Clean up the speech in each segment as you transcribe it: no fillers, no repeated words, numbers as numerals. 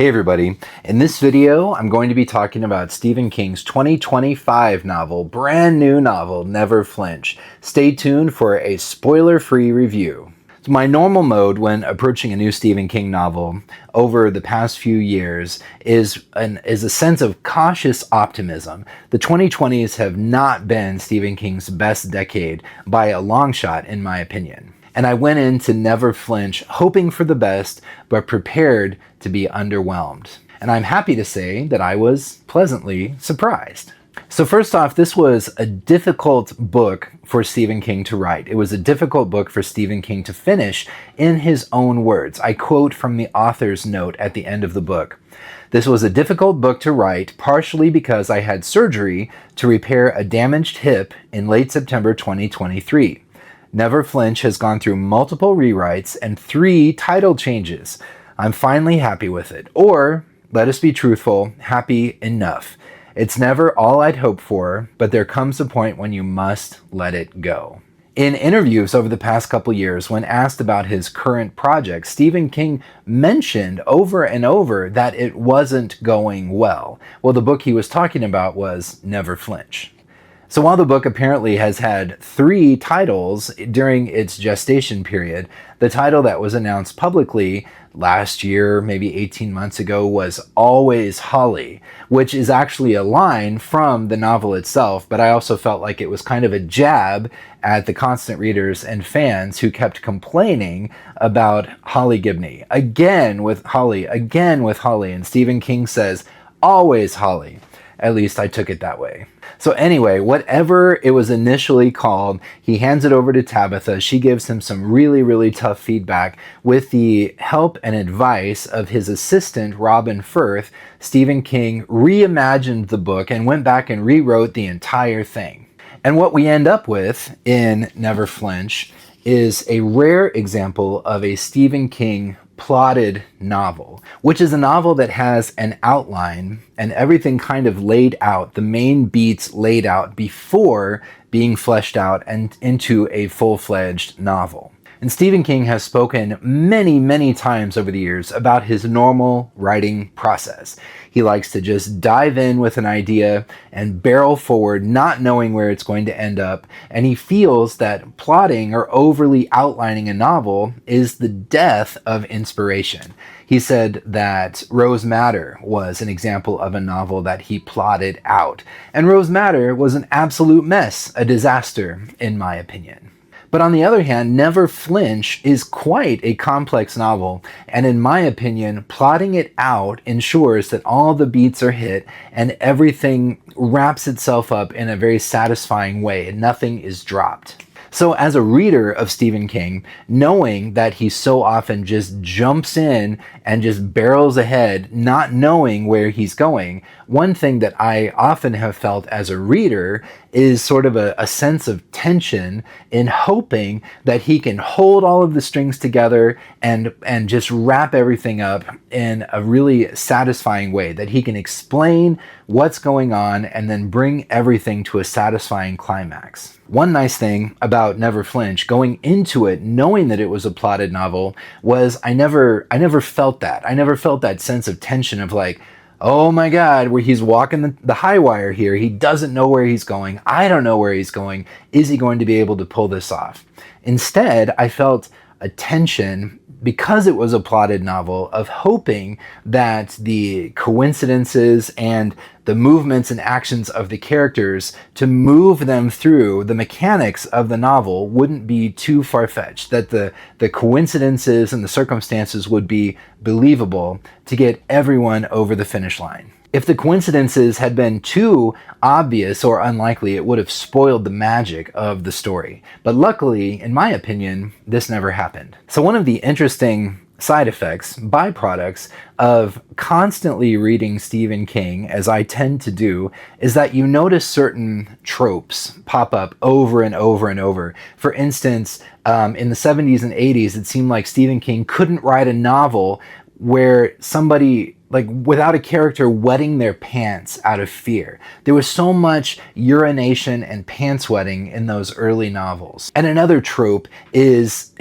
Hey everybody, in this video I'm going to be talking about Stephen King's 2025 novel, brand new novel, Never Flinch. Stay tuned for a spoiler-free review. So my normal mode when approaching a new Stephen King novel over the past few years is a sense of cautious optimism. The 2020s have not been Stephen King's best decade by a long shot, in my opinion. And I went into Never Flinch hoping for the best, but prepared to be underwhelmed. And I'm happy to say that I was pleasantly surprised. So first off, this was a difficult book for Stephen King to write. It was a difficult book for Stephen King to finish in his own words. I quote from the author's note at the end of the book. This was a difficult book to write, partially because I had surgery to repair a damaged hip in late September 2023. Never Flinch has gone through multiple rewrites and 3 title changes. I'm finally happy with it. Or, let us be truthful, happy enough. It's never all I'd hoped for, but there comes a point when you must let it go. In interviews over the past couple years, when asked about his current project, Stephen King mentioned over and over that it wasn't going well. Well, the book he was talking about was Never Flinch. So while the book apparently has had 3 titles during its gestation period, the title that was announced publicly last year, maybe 18 months ago, was Always Holly, which is actually a line from the novel itself, but I also felt like it was kind of a jab at the constant readers and fans who kept complaining about Holly Gibney. Again with Holly, and Stephen King says, Always Holly. At least I took it that way. So anyway, whatever it was initially called, he hands it over to Tabitha. She gives him some really, really tough feedback. With the help and advice of his assistant, Robin Firth, Stephen King reimagined the book and went back and rewrote the entire thing. And what we end up with in Never Flinch is a rare example of a Stephen King plotted novel, which is a novel that has an outline and everything kind of laid out, the main beats laid out before being fleshed out and into a full-fledged novel. And Stephen King has spoken many, many times over the years about his normal writing process. He likes to just dive in with an idea and barrel forward, not knowing where it's going to end up. And he feels that plotting or overly outlining a novel is the death of inspiration. He said that Rose Madder was an example of a novel that he plotted out. And Rose Madder was an absolute mess, a disaster, in my opinion. But on the other hand, Never Flinch is quite a complex novel, and in my opinion, plotting it out ensures that all the beats are hit and everything wraps itself up in a very satisfying way and nothing is dropped. So as a reader of Stephen King, knowing that he so often just jumps in and just barrels ahead, not knowing where he's going, one thing that I often have felt as a reader is sort of a sense of tension in hoping that he can hold all of the strings together and just wrap everything up in a really satisfying way, that he can explain what's going on and then bring everything to a satisfying climax. One nice thing about Never Flinch, going into it knowing that it was a plotted novel, was I never felt that. I never felt that sense of tension of like, oh my God, where he's walking the high wire here. He doesn't know where he's going. I don't know where he's going. Is he going to be able to pull this off? Instead, I felt a tension, because it was a plotted novel, of hoping that the coincidences and the movements and actions of the characters to move them through the mechanics of the novel wouldn't be too far-fetched, that the coincidences and the circumstances would be believable to get everyone over the finish line. If the coincidences had been too obvious or unlikely, it would have spoiled the magic of the story. But luckily, in my opinion, this never happened. So one of the interesting side effects, byproducts of constantly reading Stephen King, as I tend to do, is that you notice certain tropes pop up over and over and over. For instance, in the 70s and 80s, it seemed like Stephen King couldn't write a novel where somebody, like, without a character wetting their pants out of fear. There was so much urination and pants wetting in those early novels. And another trope is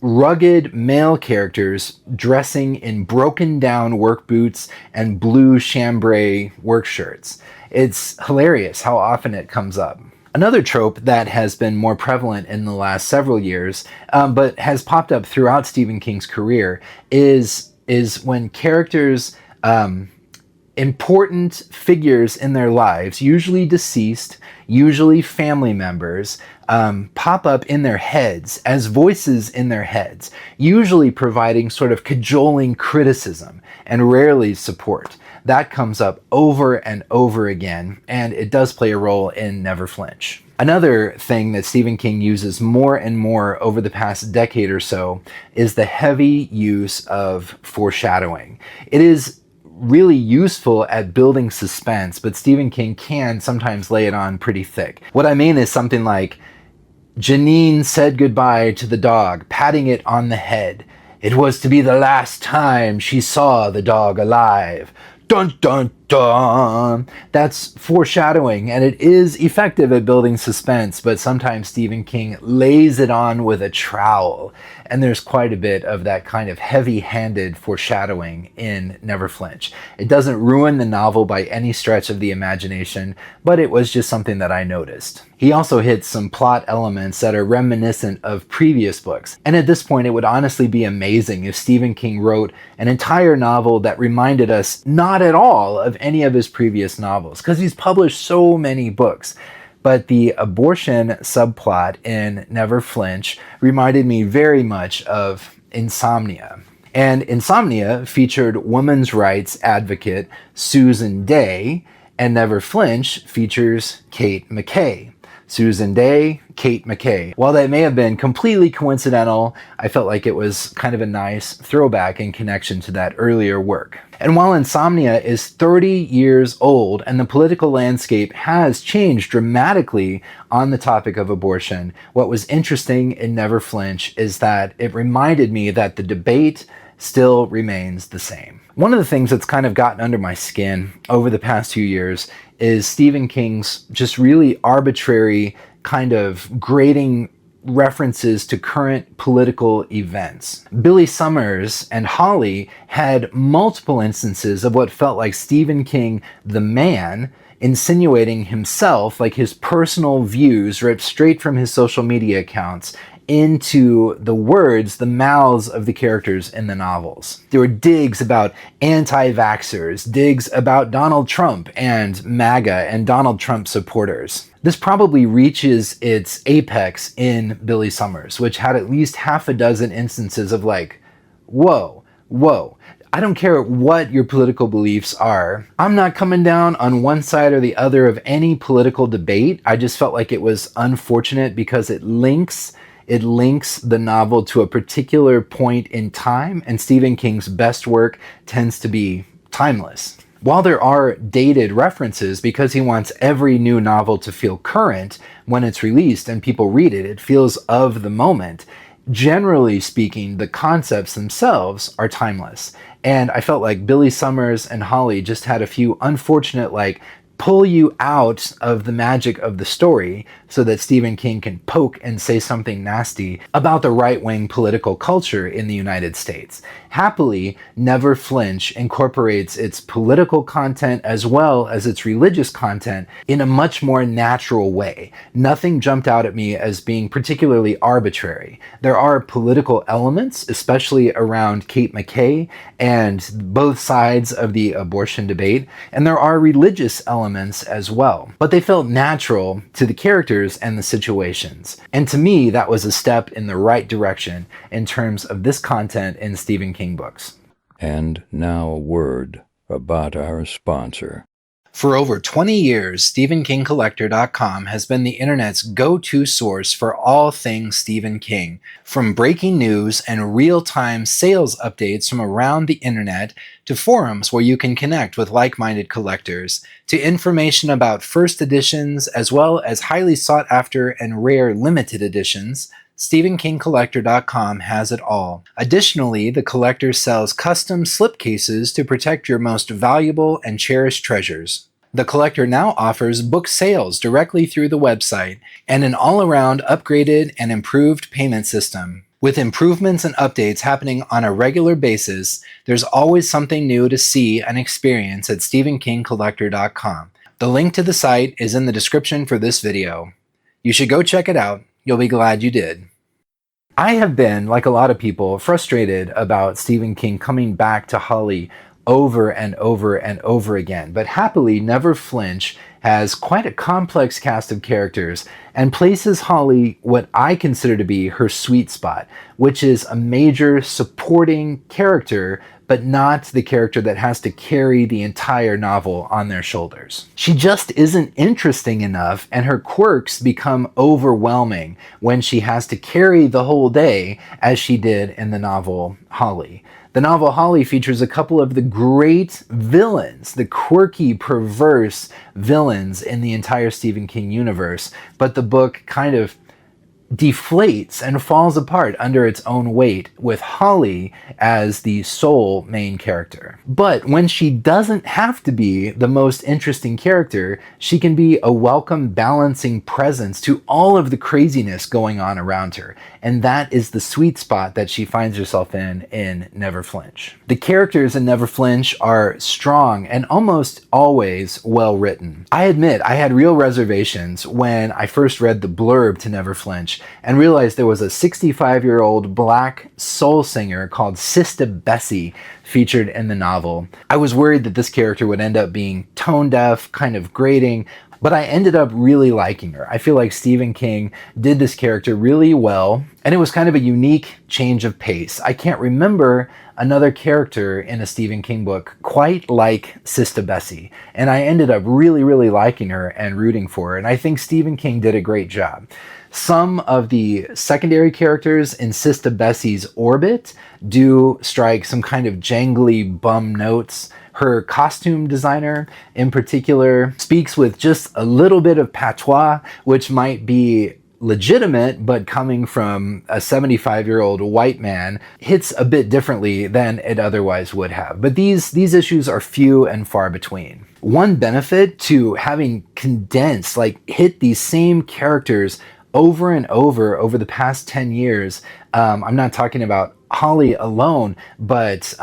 rugged male characters dressing in broken down work boots and blue chambray work shirts. It's hilarious how often it comes up. Another trope that has been more prevalent in the last several years, but has popped up throughout Stephen King's career, is when characters, important figures in their lives, usually deceased, usually family members, pop up in their heads as voices in their heads, usually providing sort of cajoling criticism and rarely support. That comes up over and over again, and it does play a role in Never Flinch. Another thing that Stephen King uses more and more over the past decade or so is the heavy use of foreshadowing. It is really useful at building suspense, but Stephen King can sometimes lay it on pretty thick. What I mean is something like, Janine said goodbye to the dog, patting it on the head. It was to be the last time she saw the dog alive. Dun dun dun! That's foreshadowing, and it is effective at building suspense, but sometimes Stephen King lays it on with a trowel, and there's quite a bit of that kind of heavy-handed foreshadowing in Never Flinch. It doesn't ruin the novel by any stretch of the imagination, but it was just something that I noticed. He also hits some plot elements that are reminiscent of previous books, and at this point it would honestly be amazing if Stephen King wrote an entire novel that reminded us not at all of any of his previous novels, because he's published so many books. But the abortion subplot in Never Flinch reminded me very much of Insomnia. And Insomnia featured women's rights advocate Susan Day, and Never Flinch features Kate McKay. Susan Day, Kate McKay. While that may have been completely coincidental, I felt like it was kind of a nice throwback in connection to that earlier work. And while Insomnia is 30 years old and the political landscape has changed dramatically on the topic of abortion, what was interesting in Never Flinch is that it reminded me that the debate still remains the same. One of the things that's kind of gotten under my skin over the past few years is Stephen King's just really arbitrary kind of grading references to current political events. Billy Summers and Holly had multiple instances of what felt like Stephen King, the man, insinuating himself, like his personal views ripped straight from his social media accounts, into the words, the mouths of the characters in the novels. There were digs about anti-vaxxers, digs about Donald Trump and MAGA and Donald Trump supporters. This probably reaches its apex in Billy Summers, which had at least half a dozen instances of like, whoa, I don't care what your political beliefs are. I'm not coming down on one side or the other of any political debate. I just felt like it was unfortunate because it links the novel to a particular point in time, and Stephen King's best work tends to be timeless. While there are dated references, because he wants every new novel to feel current when it's released and people read it, it feels of the moment. Generally speaking, the concepts themselves are timeless. And I felt like Billy Summers and Holly just had a few unfortunate, pull you out of the magic of the story so that Stephen King can poke and say something nasty about the right-wing political culture in the United States. Happily, Never Flinch incorporates its political content as well as its religious content in a much more natural way. Nothing jumped out at me as being particularly arbitrary. There are political elements, especially around Kate McKay and both sides of the abortion debate, and there are religious elements as well. But they felt natural to the characters and the situations. And to me, that was a step in the right direction in terms of this content in Stephen King books. And now a word about our sponsor. For over 20 years, StephenKingCollector.com has been the internet's go-to source for all things Stephen King. From breaking news and real-time sales updates from around the internet, to forums where you can connect with like-minded collectors, to information about first editions as well as highly sought-after and rare limited editions, StephenKingCollector.com has it all. Additionally, the collector sells custom slipcases to protect your most valuable and cherished treasures. The collector now offers book sales directly through the website and an all-around upgraded and improved payment system. With improvements and updates happening on a regular basis, there's always something new to see and experience at StephenKingCollector.com. The link to the site is in the description for this video. You should go check it out. You'll be glad you did. I have been, like a lot of people, frustrated about Stephen King coming back to Holly over and over and over again, but happily Never Flinch has quite a complex cast of characters and places Holly what I consider to be her sweet spot, which is a major supporting character, but not the character that has to carry the entire novel on their shoulders. She just isn't interesting enough, and her quirks become overwhelming when she has to carry the whole day, as she did in the novel Holly. The novel Holly features a couple of the great villains, the quirky, perverse villains in the entire Stephen King universe, but the book kind of deflates and falls apart under its own weight with Holly as the sole main character. But when she doesn't have to be the most interesting character, she can be a welcome balancing presence to all of the craziness going on around her. And that is the sweet spot that she finds herself in Never Flinch. The characters in Never Flinch are strong and almost always well written. I admit I had real reservations when I first read the blurb to Never Flinch and realized there was a 65-year-old black soul singer called Sister Bessie featured in the novel. I was worried that this character would end up being tone deaf, kind of grating, but I ended up really liking her. I feel like Stephen King did this character really well, and it was kind of a unique change of pace. I can't remember another character in a Stephen King book quite like Sister Bessie, and I ended up really liking her and rooting for her, and I think Stephen King did a great job. Some of the secondary characters in Sister Bessie's orbit do strike some kind of jangly bum notes. Her costume designer, in particular, speaks with just a little bit of patois, which might be legitimate, but coming from a 75-year-old white man, hits a bit differently than it otherwise would have. But these issues are few and far between. One benefit to having condensed, hit these same characters over and over the past 10 years, I'm not talking about Holly alone, but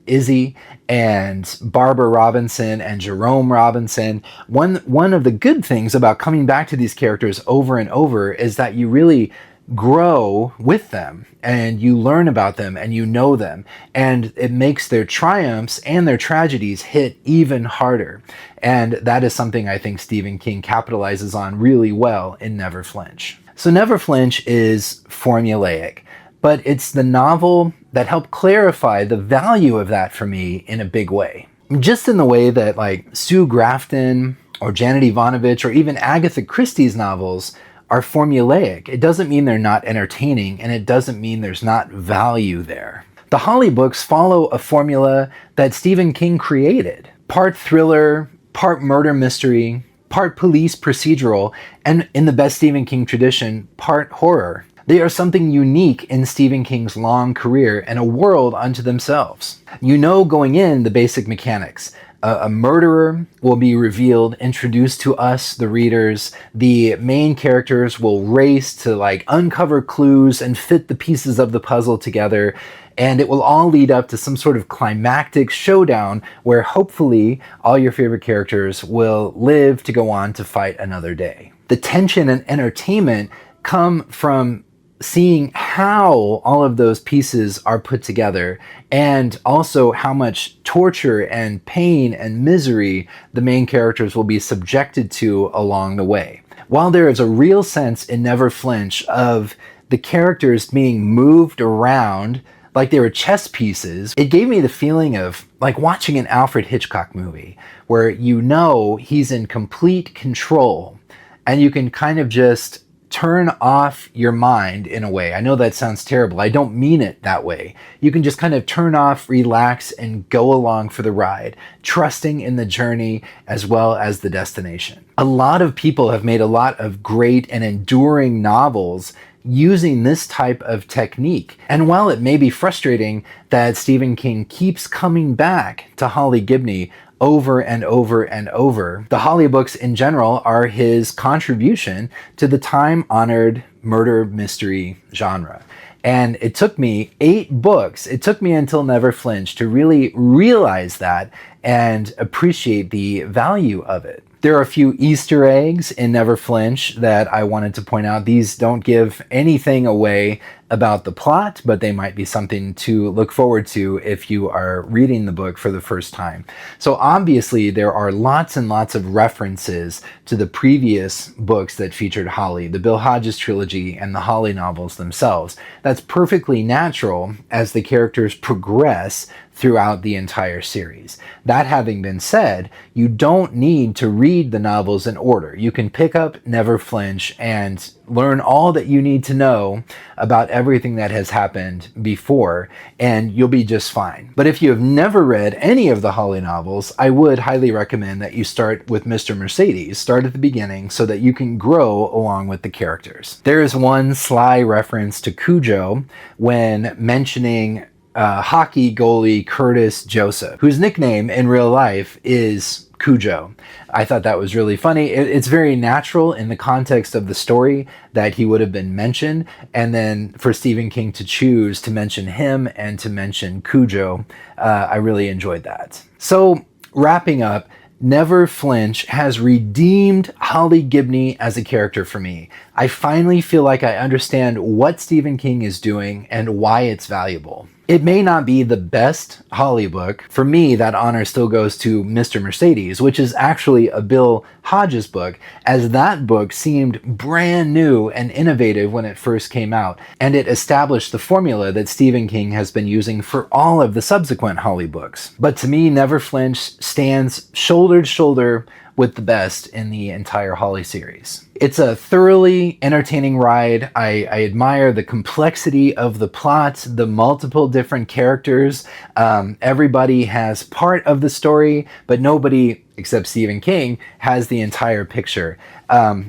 Izzy and Barbara Robinson and Jerome Robinson. One of the good things about coming back to these characters over and over is that you really grow with them and you learn about them and you know them, and it makes their triumphs and their tragedies hit even harder. And that is something I think Stephen King capitalizes on really well in Never Flinch. So Never Flinch is formulaic, but it's the novel that helped clarify the value of that for me in a big way. Just in the way that Sue Grafton or Janet Ivanovich or even Agatha Christie's novels are formulaic. It doesn't mean they're not entertaining, and it doesn't mean there's not value there. The Holly books follow a formula that Stephen King created. Part thriller, part murder mystery, part police procedural, and in the best Stephen King tradition, part horror. They are something unique in Stephen King's long career and a world unto themselves. You know going in the basic mechanics. A murderer will be revealed, introduced to us, the readers. The main characters will race to uncover clues and fit the pieces of the puzzle together. And it will all lead up to some sort of climactic showdown where hopefully all your favorite characters will live to go on to fight another day. The tension and entertainment come from seeing how all of those pieces are put together, and also how much torture and pain and misery the main characters will be subjected to along the way. While there is a real sense in Never Flinch of the characters being moved around like they were chess pieces, it gave me the feeling of watching an Alfred Hitchcock movie where he's in complete control and you can kind of just turn off your mind in a way. I know that sounds terrible. I don't mean it that way. You can just kind of turn off, relax, and go along for the ride, trusting in the journey as well as the destination. A lot of people have made a lot of great and enduring novels using this type of technique. And while it may be frustrating that Stephen King keeps coming back to Holly Gibney over and over and over, the Holly books in general are his contribution to the time-honored murder mystery genre. And it took me 8 books. It took me until Never Flinch to really realize that and appreciate the value of it. There are a few Easter eggs in Never Flinch that I wanted to point out. These don't give anything away about the plot, but they might be something to look forward to if you are reading the book for the first time. So obviously there are lots and lots of references to the previous books that featured Holly, the Bill Hodges trilogy and the Holly novels themselves. That's perfectly natural as the characters progress throughout the entire series. That having been said, you don't need to read the novels in order. You can pick up Never Flinch and learn all that you need to know about everything that has happened before, and you'll be just fine. But if you have never read any of the Holly novels, I would highly recommend that you start with Mr. Mercedes. Start at the beginning so that you can grow along with the characters. There is one sly reference to Cujo when mentioning hockey goalie Curtis Joseph, whose nickname in real life is Cujo. I thought that was really funny. It's very natural in the context of the story that he would have been mentioned, and then for Stephen King to choose to mention him and to mention Cujo, I really enjoyed that. So wrapping up, Never Flinch has redeemed Holly Gibney as a character for me. I finally feel like I understand what Stephen King is doing and why it's valuable. It may not be the best Holly book. For me, that honor still goes to Mr. Mercedes, which is actually a Bill Hodges book, as that book seemed brand new and innovative when it first came out, and it established the formula that Stephen King has been using for all of the subsequent Holly books. But to me, Never Flinch stands shoulder to shoulder with the best in the entire Holly series. It's a thoroughly entertaining ride. I admire the complexity of the plot, the multiple different characters. Everybody has part of the story, but nobody except Stephen King has the entire picture.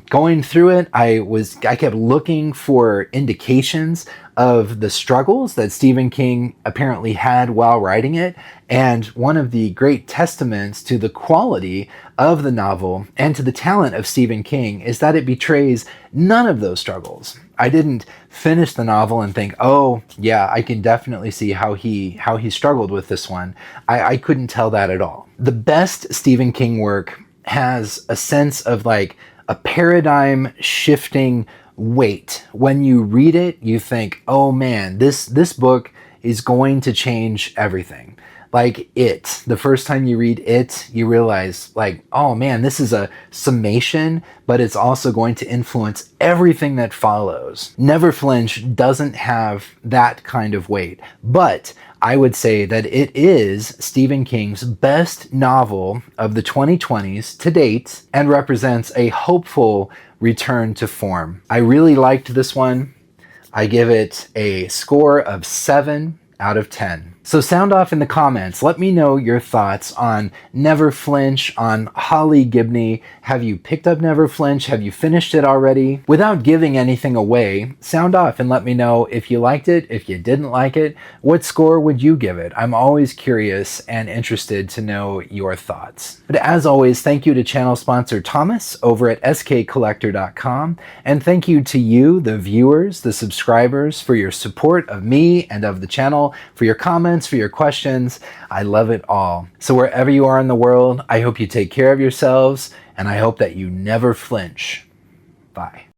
Going through it, I kept looking for indications of the struggles that Stephen King apparently had while writing it, and one of the great testaments to the quality of the novel and to the talent of Stephen King is that it betrays none of those struggles. I didn't finish the novel and think, oh yeah, I can definitely see how he struggled with this one. I couldn't tell that at all. The best Stephen King work has a sense of like a paradigm shifting weight. When you read it, you think, oh man, this book is going to change everything. Like It. The first time you read It, you realize like, oh man, this is a summation, but it's also going to influence everything that follows. Never Flinch doesn't have that kind of weight, but I would say that it is Stephen King's best novel of the 2020s to date and represents a hopeful return to form. I really liked this one. I give it a score of 7 out of 10. So sound off in the comments. Let me know your thoughts on Never Flinch, on Holly Gibney. Have you picked up Never Flinch? Have you finished it already? Without giving anything away, sound off and let me know if you liked it, if you didn't like it. What score would you give it? I'm always curious and interested to know your thoughts. But as always, thank you to channel sponsor Thomas over at skcollector.com. And thank you to you, the viewers, the subscribers, for your support of me and of the channel, for your comments, for your questions. I love it all. So wherever you are in the world, I hope you take care of yourselves, and I hope that you never flinch. Bye.